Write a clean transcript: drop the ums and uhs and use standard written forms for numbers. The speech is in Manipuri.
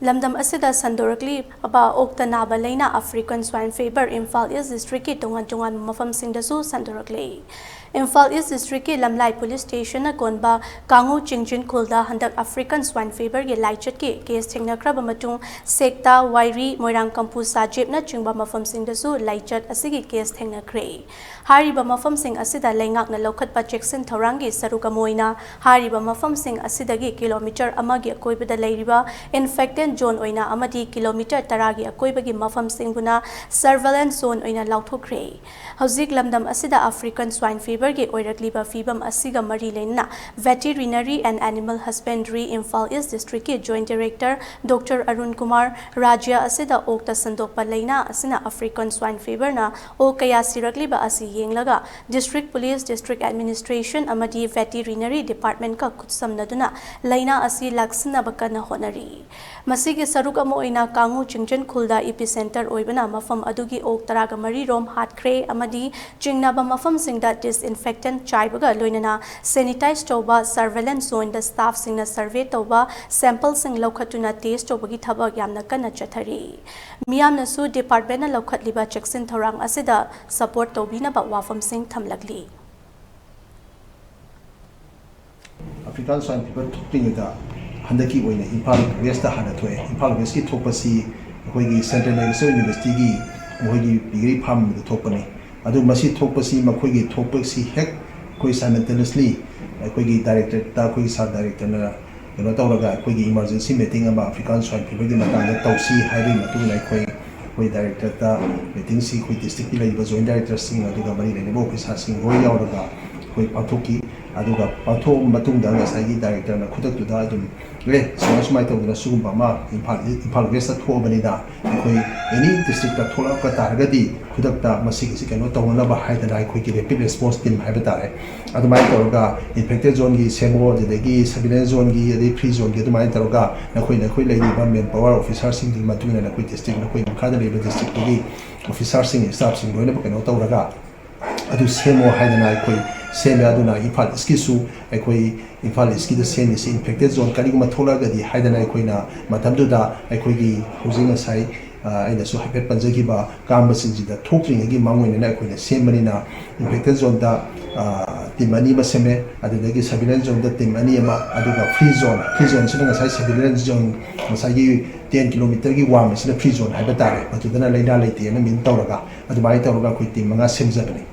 Lamdam asida sandoklakle aba okta naba laina African swine fever Imphal East District ki tongan mapham singdasu sandoklakle. Imphal East District ki Lamlai Police Station na konba kangu chingjin khulda handak African swine fever ge laichat ki case thengna kraba matung sekta wairi moirang kampu sajib na chingba mapham singdasu laichat asigi case thengna kre. Hariba mapham sing asida laingak na lokhat pa Jackson thorangi saruka moina hariba mapham sing asidagi kilometer amagi akoibada leiriba infected zone oina amadi kilometer taragi akoibagi mafam singbuna surveillance zone oina lauthokre. Hauzik lamdam asida African swine fever ge oirakliba fibam asiga mari lena Veterinary and Animal Husbandry Imphal East District ke Joint Director Dr. Arun Kumar Rajya asida okta sandokpa lena asina African swine fever na o kaya sirakliba asi yenglaga District Police District Administration amadi Veterinary Department ka kutsamnaduna lena asi laksina bakana honari. Masigi saruk amo ina kangu chingjin khulda epicenter oibana mafam adugi ok taraga mari rom hatkre amadi chingnaba mafam singda disinfectant chaibaga loinana sanitize toba surveillance zone da staff singna survey toba sample sing lokhatuna test tobagi thabak yamna kana chathari miyamna su department na lokhatliba Jackson thorang asida support tobina ba wafam sing thamlakli. African swine fever thuktinga handaki oina Imphal West hana thoe Imphal West ki thokpasi akhoi Central University gi moigi pigri farm thokpani adu masi thokpasi makhoi gi thokpasi hek koi simultaneously akhoi gi director ta akhoi sub director na keno tawraga akhoi gi emergency meeting aba African swine fever gi matanga tawsi hairing matuna akhoi director ta meeting si akhoi district ki laiba joint director sing aduga mari lene officer sing roi yauraga akhoi pathoki aduga patho matungda ngasai director na khudak tuda adum le sumai tawduna sugumba ma Imphal West thobani da akhoi any district ta thola ka targadi khudak ta masigi si kano tawna ba haidana akhoi ki rapid response team haiba tare adumai tawga infected zone gi semo de surveillance zone gi de free zone gi adumai tawga nakhoi lei ba main power officer sing di matuna na khoi district na khoi khada le district gi officer sing staff sing loina ba kano tawraga adu semo haidana akhoi same aduna Imphal East akhoi Imphal East the same is infected zone kaniguma tholagadi haidana akhoi matamduda akhoi gi hosing asai aina su hapet panjagi ba kamba sinjida thokring gi mangoina na akhoi same manina infected zone da timani ba seme adudagi surveillance zone da timani ama aduga free zone sina sai surveillance zone masai 10 km gi wam sina free zone haiba tare matudana leina leite na min tawraga adumai tawraga akhoi tim manga semjabani